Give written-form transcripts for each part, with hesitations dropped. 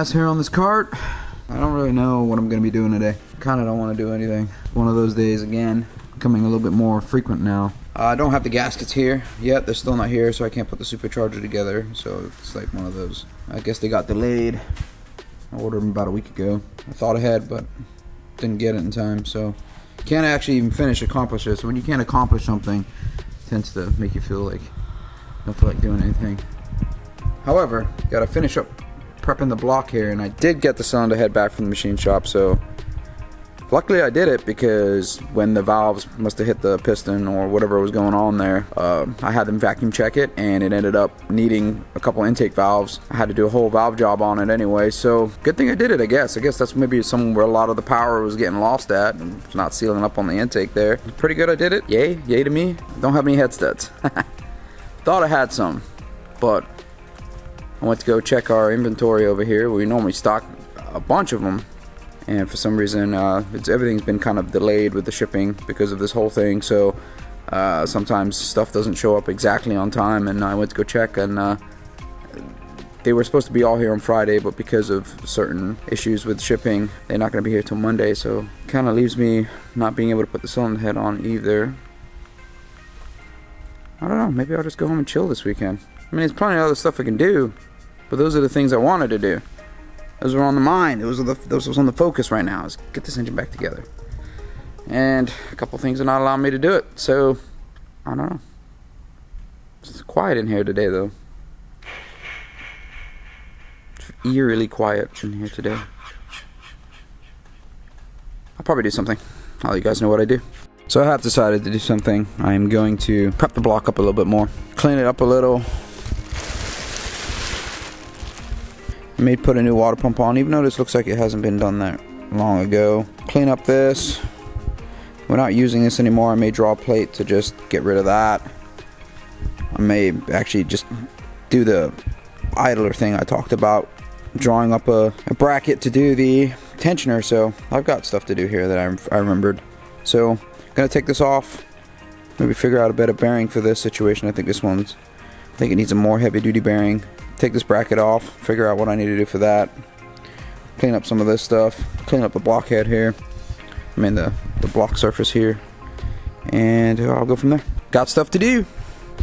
mess here on this cart. I don't really know what I'm going to be doing today. Kind of don't want to do anything. One of those days again, becoming a little bit more frequent now. I don't have the gaskets here yet. They're still not here, so I can't put the supercharger together. So it's like one of those. I guess they got delayed. I ordered them about a week ago. I thought ahead, but didn't get it in time. So can't actually even accomplish it. So when you can't accomplish something, it tends to make you feel like I don't feel like doing anything. However, gotta finish up prepping the block here, and I did get the cylinder head back from the machine shop, so luckily I did it, because when the valves must have hit the piston or whatever was going on there, I had them vacuum check it, and it ended up needing a couple intake valves. I had to do a whole valve job on it anyway, so good thing I did it, I guess. I guess that's maybe somewhere where a lot of the power was getting lost at, and it's not sealing up on the intake there. Pretty good I did it. Yay to me. Don't have any head studs. Thought I had some, but I went to go check our inventory over here. We normally stock a bunch of them, and for some reason everything's been kind of delayed with the shipping because of this whole thing, so sometimes stuff doesn't show up exactly on time, and I went to go check, and they were supposed to be all here on Friday, but because of certain issues with shipping, they're not going to be here till Monday, so kind of leaves me not being able to put the cylinder head on either. I don't know, maybe I'll just go home and chill this weekend. I mean, there's plenty of other stuff I can do, but those are the things I wanted to do. Those were on the mind. Those was on the focus right now. Is get this engine back together. And a couple things are not allowing me to do it. So, I don't know. It's quiet in here today, though. It's eerily quiet in here today. I'll probably do something. I'll let you guys know what I do. So I have decided to do something. I'm going to prep the block up a little bit more. Clean it up a little. I may put a new water pump on, even though this looks like it hasn't been done that long ago. Clean up this. We're not using this anymore. I may draw a plate to just get rid of that. I may actually just do the idler thing I talked about, drawing up a bracket to do the tensioner. So I've got stuff to do here that I remembered. So I'm gonna take this off, maybe figure out a better bearing for this situation. I think it needs a more heavy duty bearing. Take this bracket off, figure out what I need to do for that, clean up some of this stuff, clean up the block head here, I mean the block surface here, and I'll go from there. Got stuff to do. I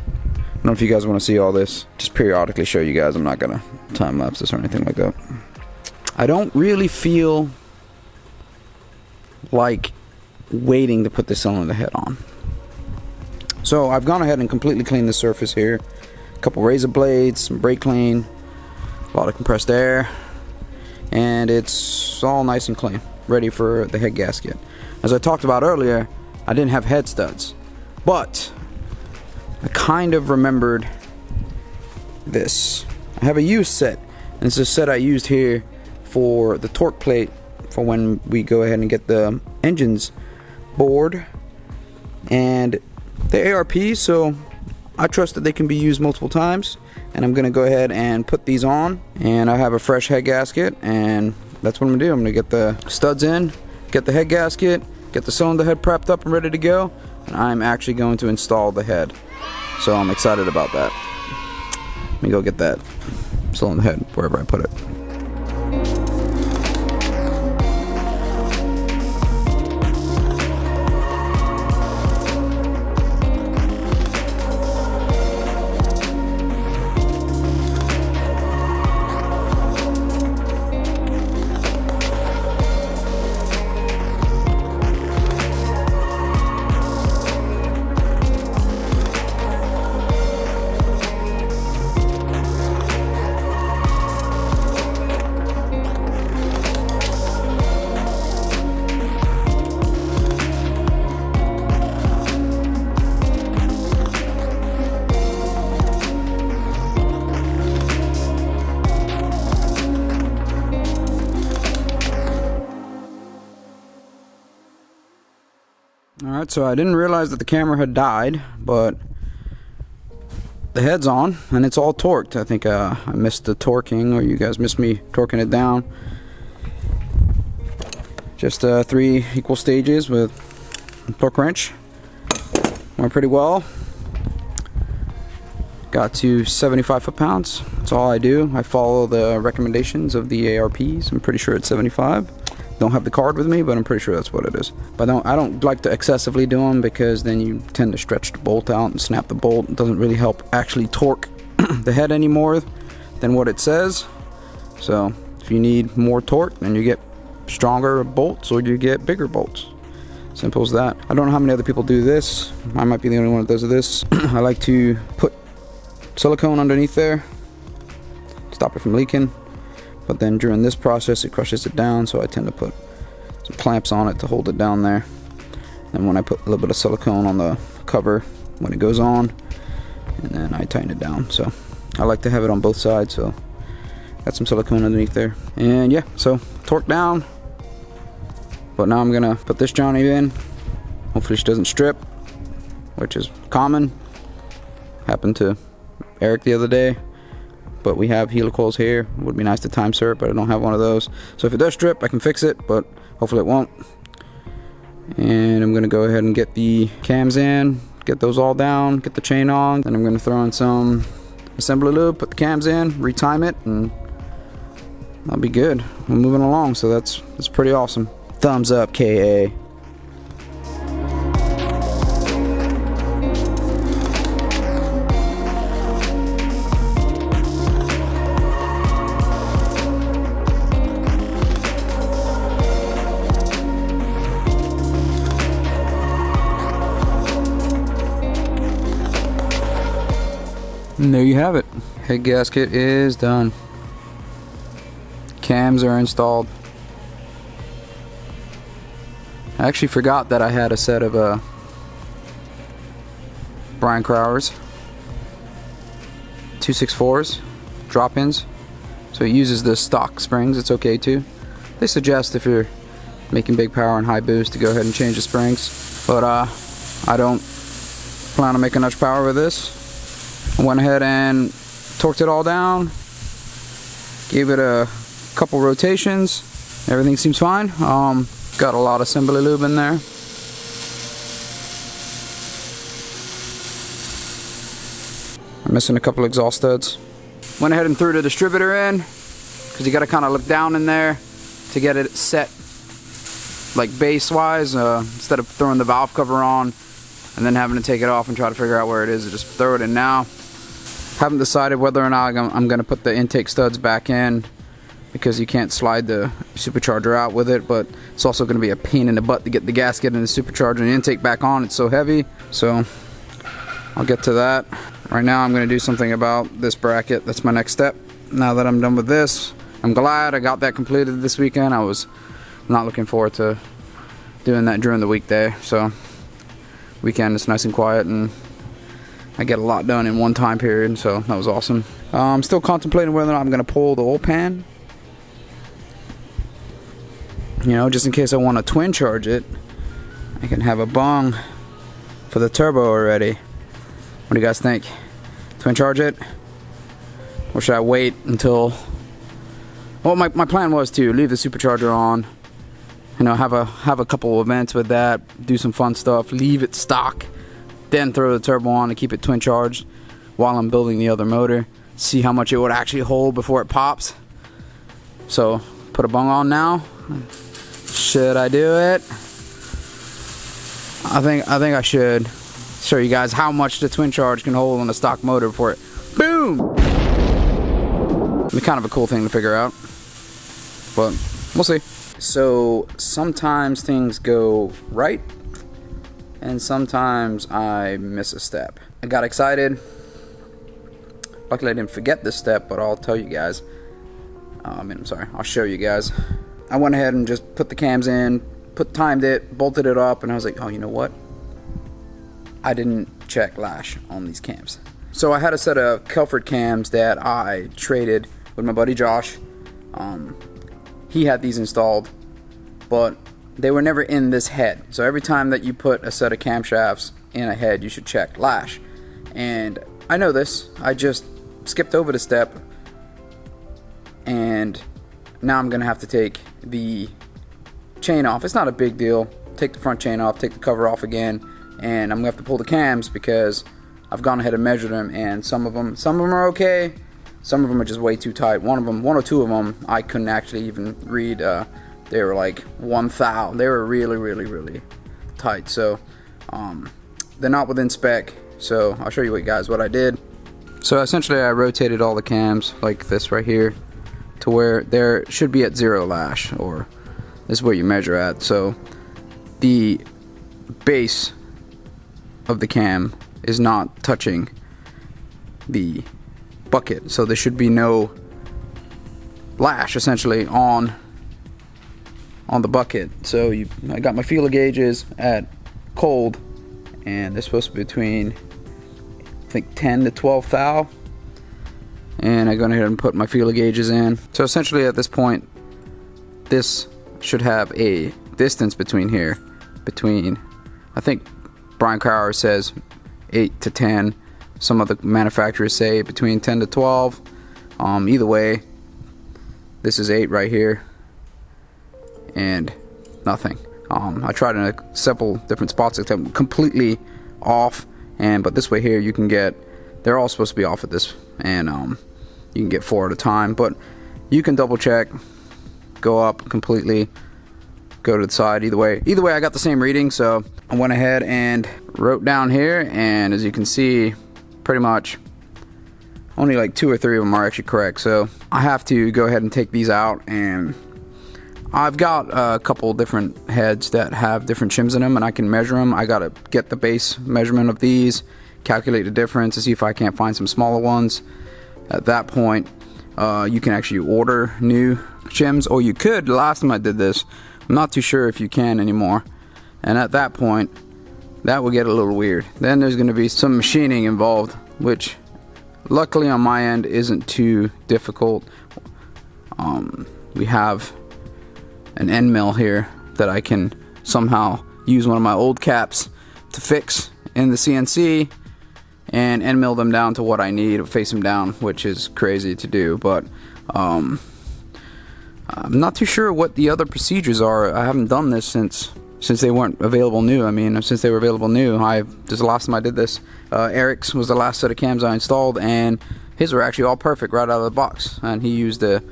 don't know if you guys want to see all this. Just periodically show you guys. I'm not gonna time lapse this or anything like that. I don't really feel like waiting to put the cylinder head on. So I've gone ahead and completely cleaned the surface here. A couple razor blades, some brake clean, a lot of compressed air, and it's all nice and clean, ready for the head gasket. As I talked about earlier, I didn't have head studs, but I kind of remembered this. I have a used set, and it's a set I used here for the torque plate for when we go ahead and get the engines bored, and the ARP, so I trust that they can be used multiple times, and I'm gonna go ahead and put these on, and I have a fresh head gasket, and that's what I'm gonna do. I'm gonna get the studs in, get the head gasket, get the cylinder head prepped up and ready to go, and I'm actually going to install the head. So I'm excited about that. Let me go get that cylinder head wherever I put it. Alright, so I didn't realize that the camera had died, but the head's on and it's all torqued. I think I missed the torquing, or you guys missed me torquing it down. Just 3 equal stages with a torque wrench. Went pretty well. got to 75 foot-pounds. That's all I do. I follow the recommendations of the ARPs. I'm pretty sure it's 75. Don't have the card with me, but I'm pretty sure that's what it is. But I don't like to excessively do them, because then you tend to stretch the bolt out and snap the bolt. It doesn't really help actually torque the head any more than what it says. So if you need more torque, then you get stronger bolts or you get bigger bolts. Simple as that. I don't know how many other people do this. I might be the only one that does this. I like to put silicone underneath there, stop it from leaking. But then during this process, it crushes it down, so I tend to put some clamps on it to hold it down there. And when I put a little bit of silicone on the cover when it goes on, and then I tighten it down. So I like to have it on both sides, so got some silicone underneath there. And yeah, so torque down. But now I'm gonna put this Johnny in. Hopefully she doesn't strip, which is common. Happened to Eric the other day. But we have helicoils here. Would be nice to time serve, but I don't have one of those. So if it does strip, I can fix it, but hopefully it won't. And I'm gonna go ahead and get the cams in, get those all down, get the chain on. Then I'm gonna throw in some assembly lube, put the cams in, retime it, and that'll be good. We're moving along, so that's pretty awesome. Thumbs up, KA. And there you have it. Head gasket is done. Cams are installed. I actually forgot that I had a set of Brian Crowers 264s drop-ins, so it uses the stock springs. It's okay too. They suggest if you're making big power and high boost to go ahead and change the springs, but I don't plan on making much power with this. I went ahead and torqued it all down, gave it a couple rotations. Everything seems fine. Got a lot of assembly lube in there. I'm missing a couple exhaust studs. Went ahead and threw the distributor in, because you got to kind of look down in there to get it set, like base wise, instead of throwing the valve cover on and then having to take it off and try to figure out where it is. Just throw it in now. Haven't decided whether or not I'm going to put the intake studs back in, because you can't slide the supercharger out with it, but it's also going to be a pain in the butt to get the gasket and the supercharger and the intake back on. It's so heavy, so I'll get to that. Right now I'm going to do something about this bracket. That's my next step. Now that I'm done with this, I'm glad I got that completed this weekend. I was not looking forward to doing that during the weekday, so weekend is nice and quiet and I get a lot done in one time period, so that was awesome. I'm still contemplating whether or not I'm going to pull the oil pan, you know, just in case I want to twin charge it. I can have a bung for the turbo already. What do you guys think? Twin charge it? Or should I wait until... Well, my plan was to leave the supercharger on, you know, have a couple events with that, do some fun stuff, leave it stock, then throw the turbo on to keep it twin charged while I'm building the other motor, see how much it would actually hold before it pops. So put a bung on now. Should I do it? I think I should show you guys how much the twin charge can hold on a stock motor before it boom. It'd be kind of a cool thing to figure out, but we'll see. So sometimes things go right and sometimes I miss a step. I got excited. Luckily I didn't forget this step, but I'll tell you guys. I'll show you guys. I went ahead and just put the cams in, timed it, bolted it up, and I was like, oh, you know what? I didn't check lash on these cams. So I had a set of Kelford cams that I traded with my buddy Josh. He had these installed, but they were never in this head. So every time that you put a set of camshafts in a head, you should check lash. And I know this. I just skipped over the step, and now I'm gonna have to take the chain off. It's not a big deal. Take the front chain off, take the cover off again, and I'm gonna have to pull the cams because I've gone ahead and measured them, and some of them are okay, some of them are just way too tight. One or two of them, I couldn't actually even read. They were like 1 thou. They were really tight. So they're not within spec. So I'll show you guys what I did. So essentially I rotated all the cams like this right here to where there should be at 0 lash, or this is where you measure at. So the base of the cam is not touching the bucket, so there should be no lash essentially on the bucket. So I got my feeler gauges at cold, and they're supposed to be between, I think, 10 to 12 thou, and I go ahead and put my feeler gauges in. So essentially at this point, this should have a distance between here, I think Brian Crower says 8 to 10. Some of the manufacturers say between 10 to 12. Either way, this is 8 right here, and nothing. I tried in several different spots that are completely off, but this way here you can get, they're all supposed to be off at this, and you can get 4 at a time, but you can double check, go up completely, go to the side. Either way I got the same reading. So I went ahead and wrote down here, and as you can see, pretty much only like 2 or 3 of them are actually correct. So I have to go ahead and take these out, and I've got a couple different heads that have different shims in them, and I can measure them. I gotta get the base measurement of these, calculate the difference to see if I can't find some smaller ones. At that point, you can actually order new shims, or you could. The last time I did this, I'm not too sure if you can anymore, and at that point that will get a little weird. Then there's going to be some machining involved, which luckily on my end isn't too difficult. We have an end mill here that I can somehow use one of my old caps to fix in the CNC and end mill them down to what I need, face them down, which is crazy to do, but I'm not too sure what the other procedures are. I haven't done this since they weren't available new. I mean, since they were available new, this is the last time I did this. Eric's was the last set of cams I installed, and his were actually all perfect right out of the box, and he used the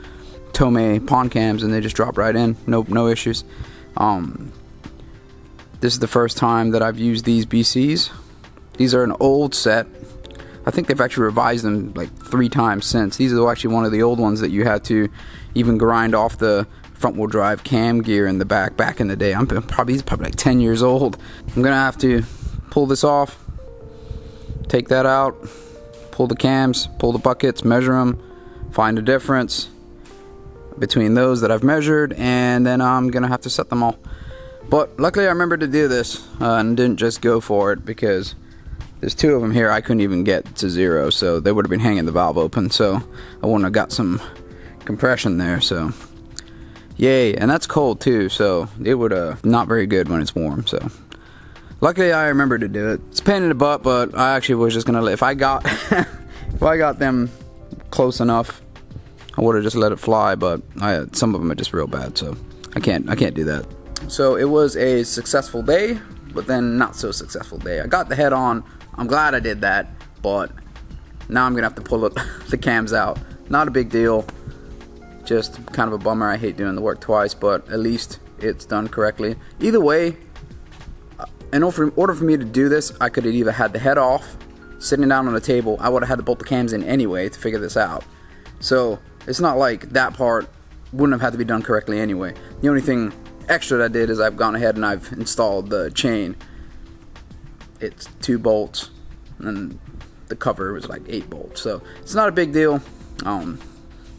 Tomei pawn cams, and they just dropped right in, no issues. This is the first time that I've used these BCs. These are an old set. I think they've actually revised them like 3 times since. These are actually one of the old ones that you had to even grind off the front wheel drive cam gear in the back in the day. He's probably like 10 years old. I'm gonna have to pull this off, take that out, pull the cams, pull the buckets, measure them, find a difference between those that I've measured, and then I'm gonna have to set them all. But luckily I remembered to do this and didn't just go for it, because there's 2 of them here I couldn't even get to 0, so they would have been hanging the valve open, so I wouldn't have got some compression there. So yay. And that's cold too, so it would not very good when it's warm. So luckily I remembered to do it. It's a pain in the butt, but I actually was just gonna let, if I got them close enough, I would have just let it fly, but some of them are just real bad, so I can't do that. So it was a successful day, but then not so successful day. I got the head on. I'm glad I did that, but now I'm gonna have to pull the cams out. Not a big deal, just kind of a bummer. I hate doing the work twice, but at least it's done correctly. Either way, in order for me to do this, I could have either had the head off, sitting down on the table. I would have had to bolt the cams in anyway to figure this out. So it's not like that part wouldn't have had to be done correctly anyway. The only thing extra that I did is I've gone ahead and I've installed the chain. It's 2 bolts, and the cover was like 8 bolts, so it's not a big deal. I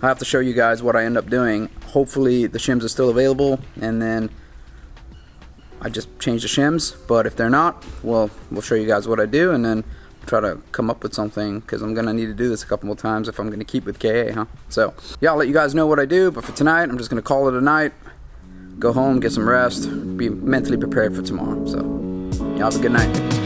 have to show you guys what I end up doing. Hopefully the shims are still available, and then I just change the shims, but if they're not, well, we'll show you guys what I do, and then try to come up with something, because I'm gonna need to do this a couple more times if I'm gonna keep with KA, So yeah, I'll let you guys know what I do, but for tonight I'm just gonna call it a night, go home, get some rest, be mentally prepared for tomorrow. So y'all have a good night.